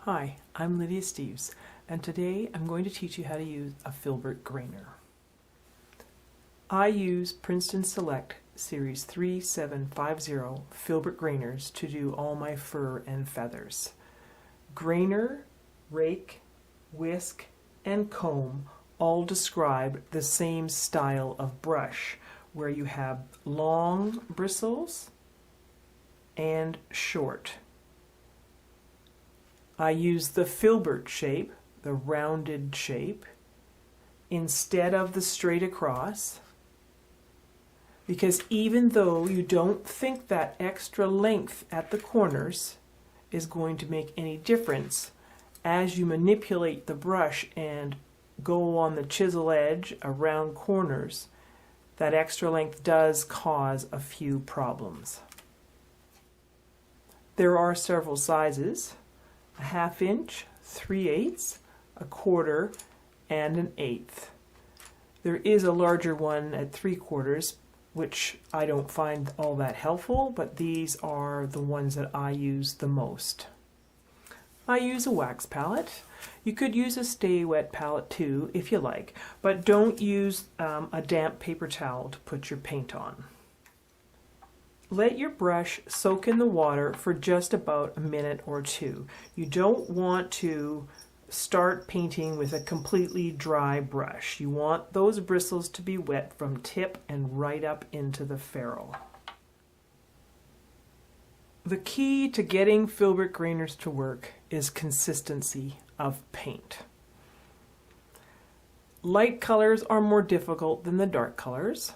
Hi, I'm Lydia Steeves, and today I'm going to teach you how to use a Filbert grainer. I use Princeton Select Series 3750 Filbert grainers to do all my fur and feathers. Grainer, rake, whisk, and comb all describe the same style of brush, where you have long bristles and short. I use the Filbert shape, the rounded shape, instead of the straight across, because even though you don't think that extra length at the corners is going to make any difference, as you manipulate the brush and go on the chisel edge around corners, that extra length does cause a few problems. There are several sizes: a 1/2 inch, 3/8, a 1/4, and an 1/8. There is a larger one at 3/4, which I don't find all that helpful, but these are the ones that I use the most. I use a wax palette. You could use a stay wet palette too if you like, but don't use a damp paper towel to put your paint on. Let your brush soak in the water for just about a minute or two. You don't want to start painting with a completely dry brush. You want those bristles to be wet from tip and right up into the ferrule. The key to getting Filbert grainers to work is consistency of paint. Light colors are more difficult than the dark colors,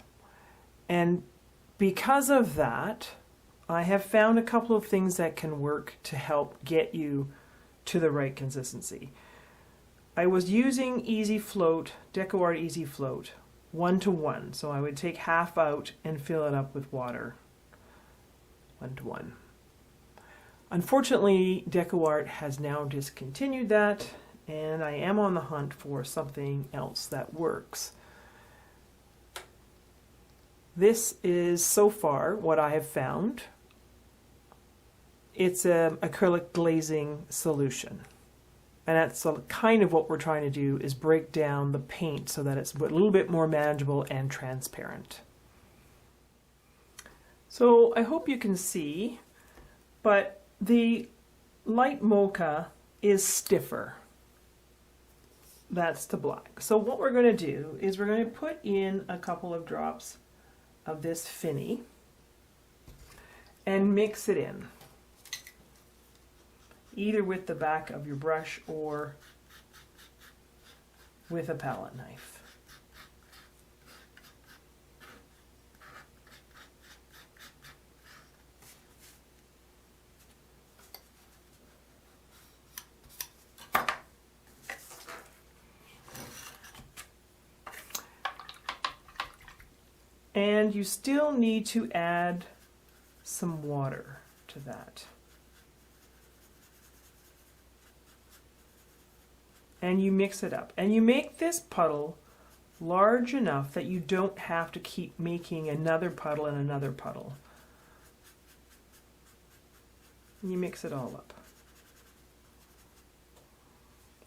and because of that, I have found a couple of things that can work to help get you to the right consistency. I was using Easy Float, DecoArt Easy Float, 1:1. So I would take half out and fill it up with water, 1:1. Unfortunately, DecoArt has now discontinued that, and I am on the hunt for something else that works. This is so far what I have found. It's an acrylic glazing solution. And that's kind of what we're trying to do, is break down the paint so that it's a little bit more manageable and transparent. So I hope you can see, but the light mocha is stiffer. That's the black. So what we're going to do is we're going to put in a couple of drops of this finny and mix it in, either with the back of your brush or with a palette knife. And you still need to add some water to that. And you mix it up. And you make this puddle large enough that you don't have to keep making another puddle and another puddle. And you mix it all up.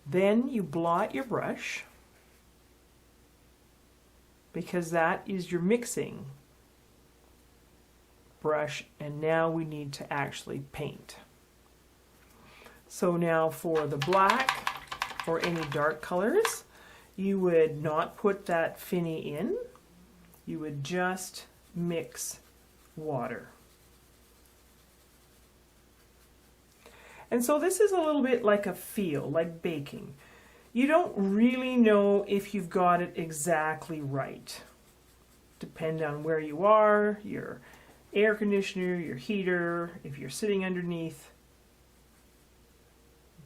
Then you blot your brush, because that is your mixing brush, and now we need to actually paint. So now for the black or any dark colors, you would not put that finny in, you would just mix water. And so this is a little bit like a feel, like baking. You don't really know if you've got it exactly right. Depend on where you are, your air conditioner, your heater, if you're sitting underneath.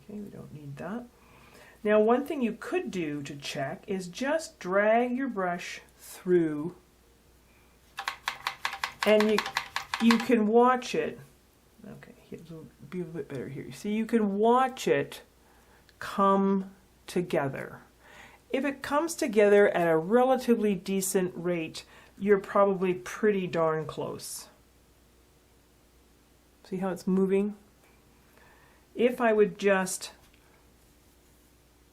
Okay, we don't need that. Now, one thing you could do to check is just drag your brush through, and you can watch it. Okay, it'll be a bit better here. See, you can watch it come together. If it comes together at a relatively decent rate, you're probably pretty darn close. See how it's moving? If I would just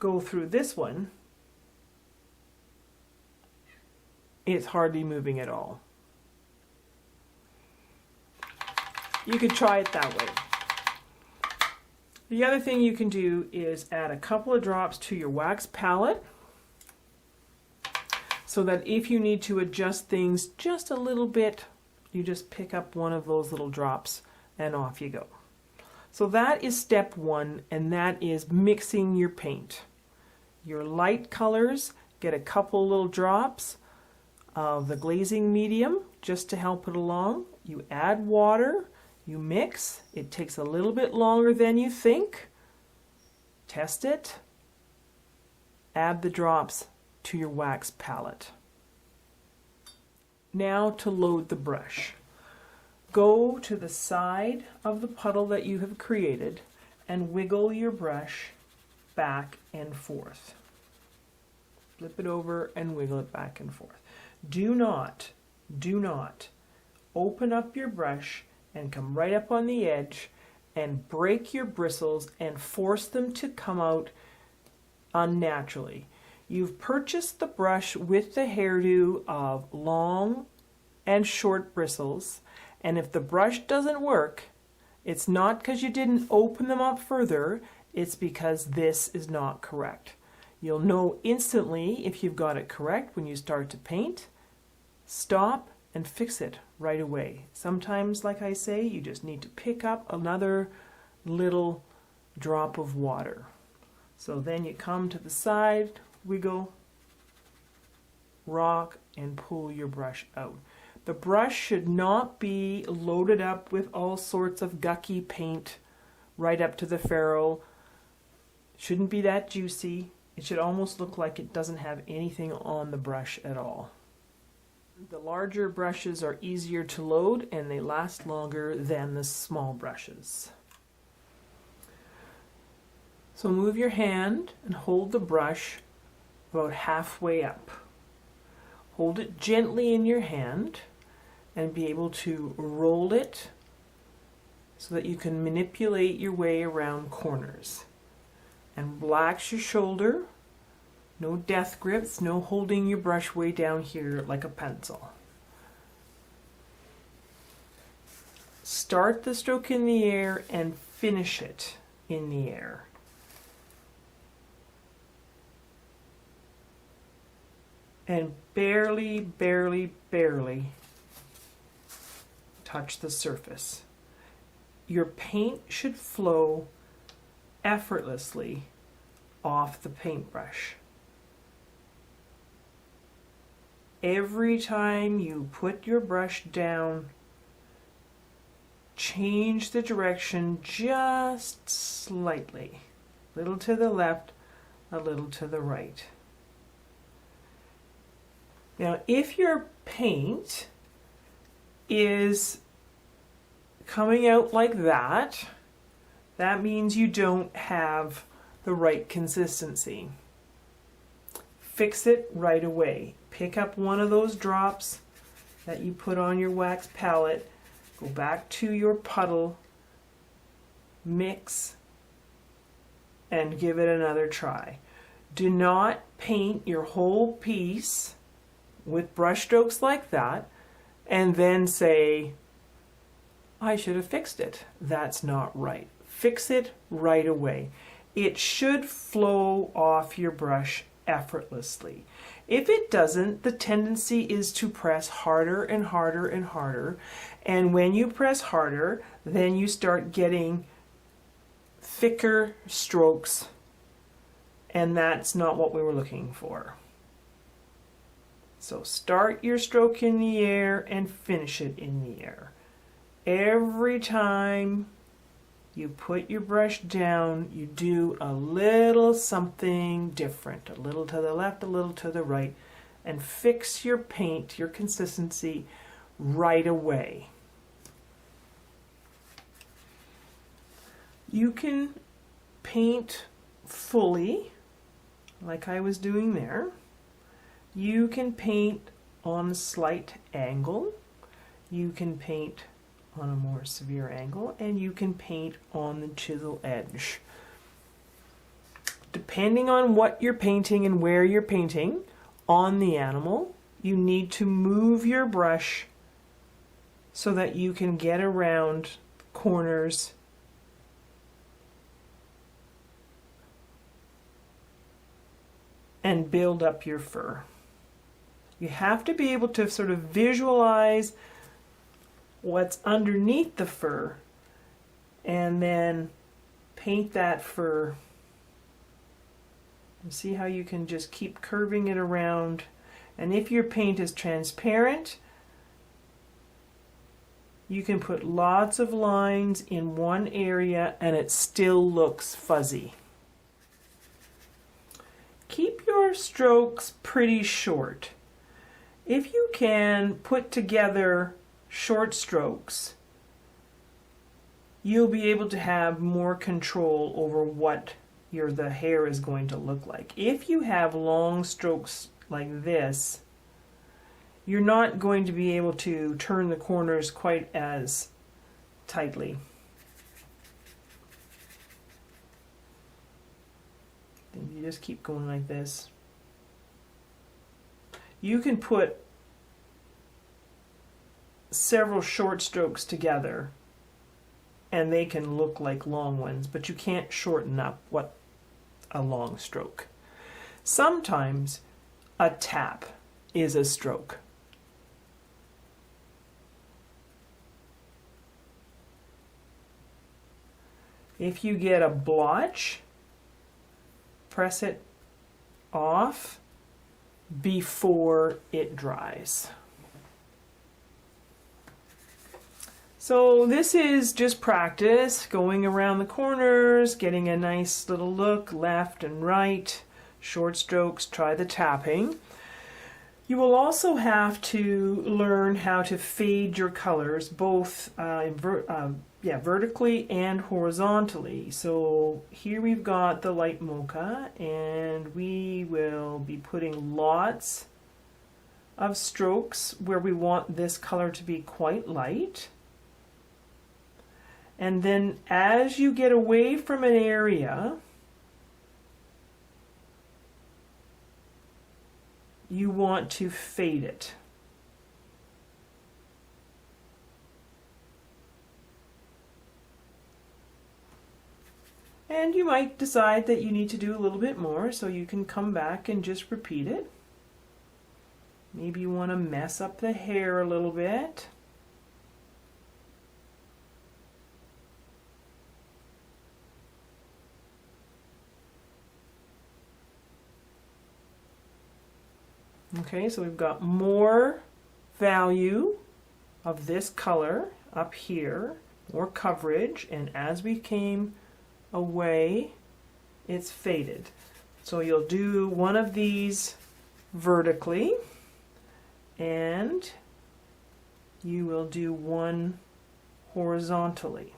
go through this one, it's hardly moving at all. You could try it that way. The other thing you can do is add a couple of drops to your wax palette, so that if you need to adjust things just a little bit, you just pick up one of those little drops and off you go. So that is step one, and that is mixing your paint. Your light colors, get a couple little drops of the glazing medium just to help it along. You add water, you mix. It takes a little bit longer than you think. Test it. Add the drops to your wax palette. Now to load the brush. Go to the side of the puddle that you have created and wiggle your brush back and forth. Flip it over and wiggle it back and forth. Do not open up your brush and come right up on the edge and break your bristles and force them to come out unnaturally. You've purchased the brush with the hairdo of long and short bristles, and if the brush doesn't work, it's not because you didn't open them up further, it's because this is not correct. You'll know instantly if you've got it correct when you start to paint. Stop and fix it right away. Sometimes, like I say, you just need to pick up another little drop of water. So then you come to the side, wiggle, rock, and pull your brush out. The brush should not be loaded up with all sorts of gucky paint right up to the ferrule. Shouldn't be that juicy. It should almost look like it doesn't have anything on the brush at all. The larger brushes are easier to load and they last longer than the small brushes. So move your hand and hold the brush about halfway up. Hold it gently in your hand and be able to roll it so that you can manipulate your way around corners. And relax your shoulder. No death grips, no holding your brush way down here like a pencil. Start the stroke in the air and finish it in the air. And barely touch the surface. Your paint should flow effortlessly off the paintbrush. Every time you put your brush down, change the direction just slightly. A little to the left, a little to the right. Now, if your paint is coming out like that, that means you don't have the right consistency. Fix it right away. Pick up one of those drops that you put on your wax palette, go back to your puddle, mix, and give it another try. Do not paint your whole piece with brush strokes like that and then say, I should have fixed it. That's not right. Fix it right away. It should flow off your brush effortlessly. If it doesn't, the tendency is to press harder and harder and harder. And when you press harder, then you start getting thicker strokes. And that's not what we were looking for. So start your stroke in the air and finish it in the air. Every time you put your brush down, you do a little something different, a little to the left, a little to the right, and fix your paint, your consistency right away. You can paint fully, like I was doing there. You can paint on a slight angle. You can paint on a more severe angle, and you can paint on the chisel edge. depending on what you're painting and where you're painting on the animal, you need to move your brush so that you can get around corners and build up your fur. You have to be able to sort of visualize what's underneath the fur and then paint that fur. And see how you can just keep curving it around. And if your paint is transparent, you can put lots of lines in one area and it still looks fuzzy. Keep your strokes pretty short. If you can put together short strokes, you'll be able to have more control over what the hair is going to look like. If you have long strokes like this, you're not going to be able to turn the corners quite as tightly. Then you just keep going like this. You can put several short strokes together and they can look like long ones, but you can't shorten up what a long stroke. Sometimes a tap is a stroke. If you get a blotch, press it off before it dries. So this is just practice, going around the corners, getting a nice little look left and right, short strokes, try the tapping. You will also have to learn how to fade your colors both vertically and horizontally. So here we've got the light mocha and we will be putting lots of strokes where we want this color to be quite light. And then as you get away from an area, you want to fade it. And you might decide that you need to do a little bit more, so you can come back and just repeat it. Maybe you want to mess up the hair a little bit. Okay, so we've got more value of this color up here, more coverage, and as we came away, it's faded. So you'll do one of these vertically, and you will do one horizontally.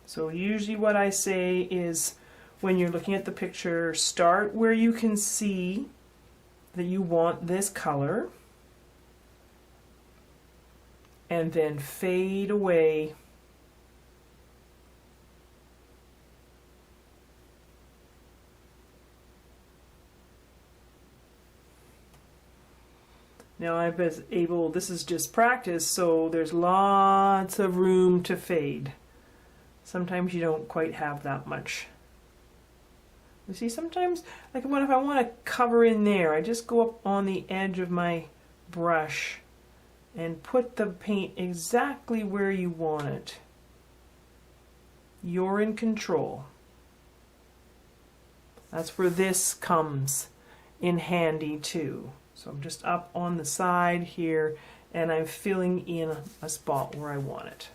So usually what I say is, when you're looking at the picture, start where you can see that you want this color and then fade away . Now I was able, this is just practice, so there's lots of room to fade. Sometimes you don't quite have that much. You see, sometimes, like if I want to cover in there, I just go up on the edge of my brush and put the paint exactly where you want it. You're in control. That's where this comes in handy too. So I'm just up on the side here and I'm filling in a spot where I want it.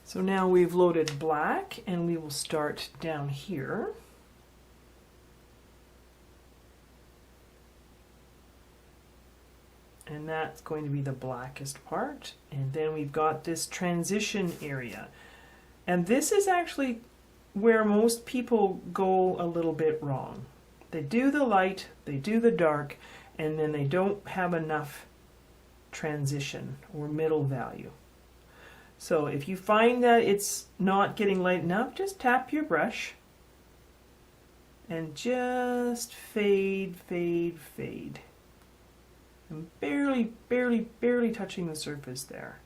So now we've loaded black and we will start down here. And that's going to be the blackest part. And then we've got this transition area. And this is actually where most people go a little bit wrong. They do the light, they do the dark, and then they don't have enough transition or middle value. So if you find that it's not getting light enough, just tap your brush and just fade, fade, fade. And barely, barely, barely touching the surface there.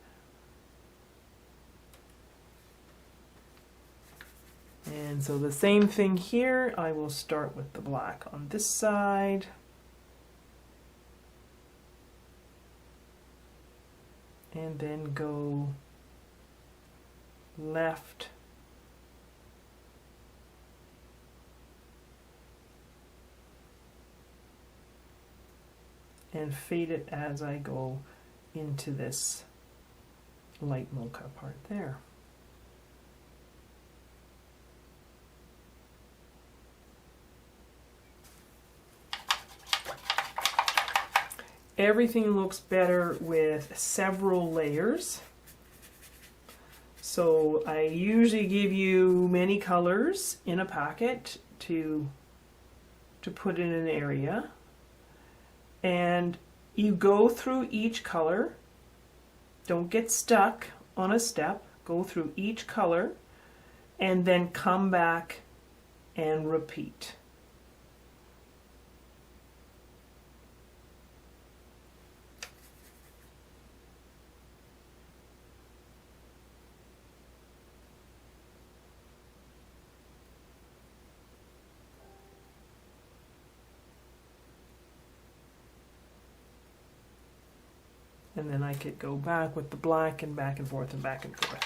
And so the same thing here, I will start with the black on this side. And then go left and fade it as I go into this light mocha part there. Everything looks better with several layers. So I usually give you many colors in a packet to put in an area. And you go through each color. Don't get stuck on a step. Go through each color and then come back and repeat. And then I could go back with the black and back and forth and back and forth.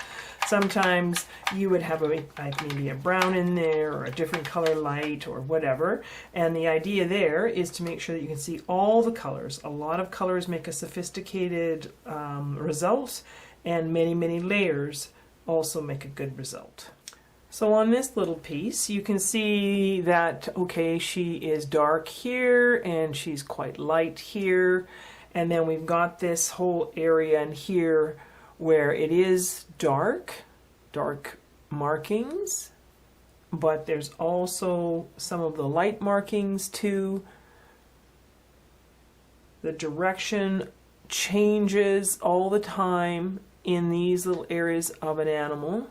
Sometimes you would have maybe a brown in there or a different color light or whatever. And the idea there is to make sure that you can see all the colors. A lot of colors make a sophisticated result, and many, many layers also make a good result. So on this little piece, you can see that, okay, she is dark here and she's quite light here. And then we've got this whole area in here where it is dark markings, but there's also some of the light markings too. The direction changes all the time in these little areas of an animal.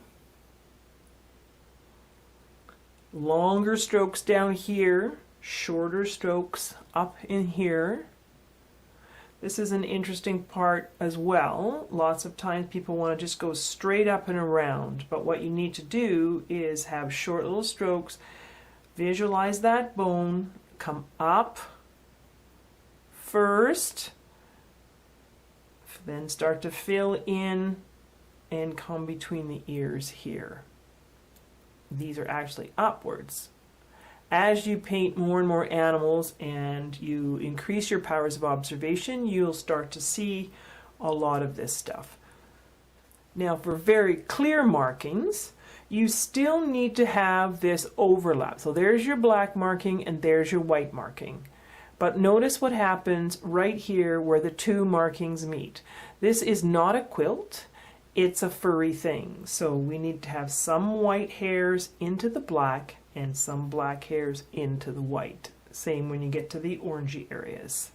Longer strokes down here, shorter strokes up in here. This is an interesting part as well. Lots of times people want to just go straight up and around, but what you need to do is have short little strokes, visualize that bone, come up first, then start to fill in and come between the ears here. These are actually upwards. As you paint more and more animals and you increase your powers of observation, you'll start to see a lot of this stuff. Now, for very clear markings, you still need to have this overlap. So there's your black marking and there's your white marking. But notice what happens right here where the two markings meet. This is not a quilt, it's a furry thing. So we need to have some white hairs into the black and some black hairs into the white. Same when you get to the orangey areas.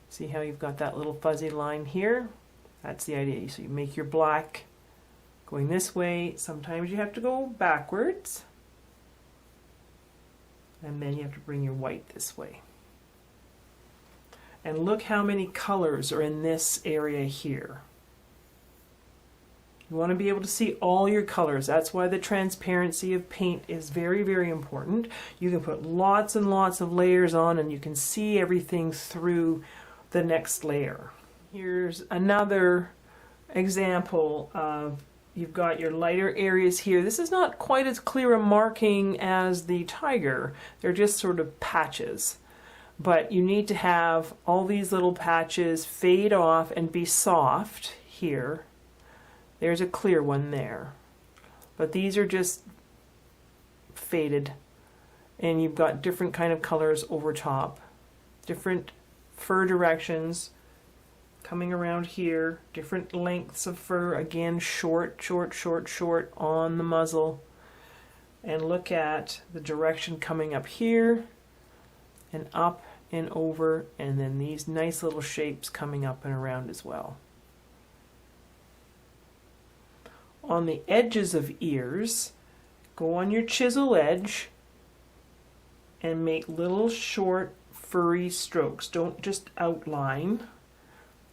See how you've got that little fuzzy line here? That's the idea. So you make your black going this way. Sometimes you have to go backwards. And then you have to bring your white this way. And look how many colors are in this area here. You want to be able to see all your colors. That's why the transparency of paint is very, very important. You can put lots and lots of layers on and you can see everything through the next layer. Here's another example of, you've got your lighter areas here. This is not quite as clear a marking as the tiger. They're just sort of patches. But you need to have all these little patches fade off and be soft here. There's a clear one there. But these are just faded. And you've got different kind of colors over top. Different fur directions coming around here. Different lengths of fur. Again, short, short, short, short on the muzzle. And look at the direction coming up here and up and over, and then these nice little shapes coming up and around as well. On the edges of ears, go on your chisel edge and make little short furry strokes. Don't just outline.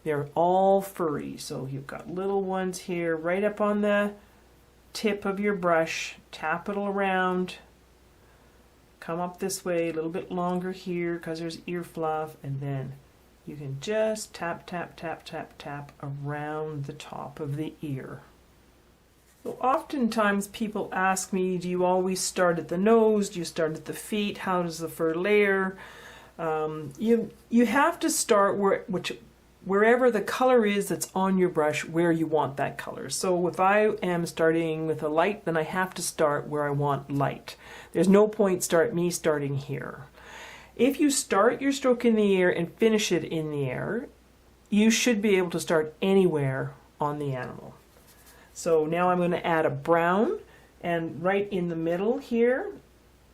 They're all furry, so you've got little ones here right up on the tip of your brush. Tap it around. Come up this way, a little bit longer here because there's ear fluff, and then you can just tap, tap, tap, tap, tap around the top of the ear. So oftentimes people ask me, do you always start at the nose? Do you start at the feet? How does the fur layer? You have to start wherever the color is that's on your brush, where you want that color. So if I am starting with a light, then I have to start where I want light. There's no point starting here. If you start your stroke in the air and finish it in the air, you should be able to start anywhere on the animal. So now I'm going to add a brown, and right in the middle here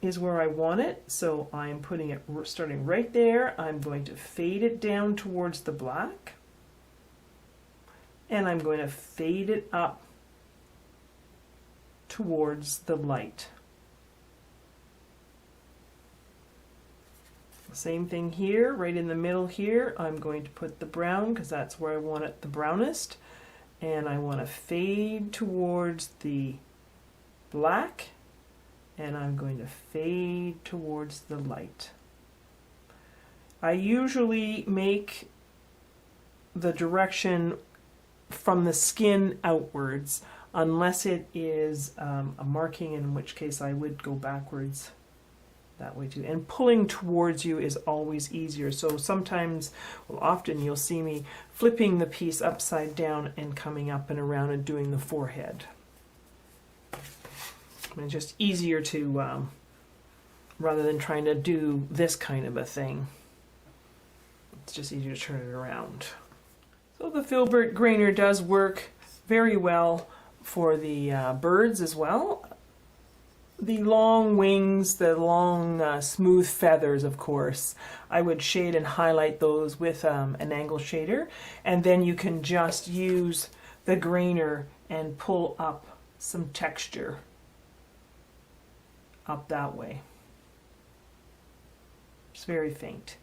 is where I want it. So I'm putting it starting right there. I'm going to fade it down towards the black, and I'm going to fade it up towards the light. Same thing here, right in the middle here. I'm going to put the brown because that's where I want it the brownest. And I want to fade towards the black, and I'm going to fade towards the light. I usually make the direction from the skin outwards, unless it is a marking, in which case I would go backwards that way too. And pulling towards you is always easier. So sometimes, well, often you'll see me flipping the piece upside down and coming up and around and doing the forehead. And it's just easier to, rather than trying to do this kind of a thing, it's just easier to turn it around. So the Filbert grainer does work very well for the birds as well. The long wings, the long smooth feathers, of course, I would shade and highlight those with an angle shader, and then you can just use the grainer and pull up some texture up that way. It's very faint.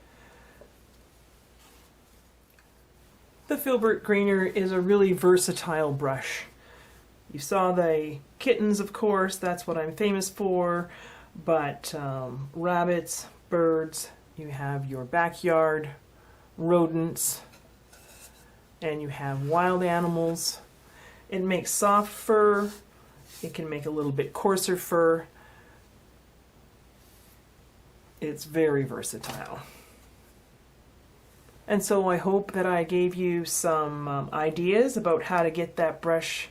The Filbert grainer is a really versatile brush. You saw the kittens, of course, that's what I'm famous for, but rabbits, birds, you have your backyard, rodents, and you have wild animals. It makes soft fur, it can make a little bit coarser fur. It's very versatile. And so I hope that I gave you some ideas about how to get that brush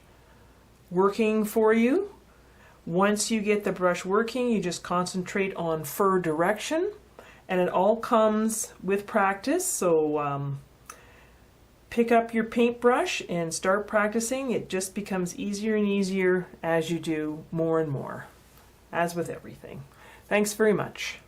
working for you. Once you get the brush working, you just concentrate on fur direction, and it all comes with practice. So pick up your paintbrush and start practicing. It just becomes easier and easier as you do more and more, as with everything. Thanks very much.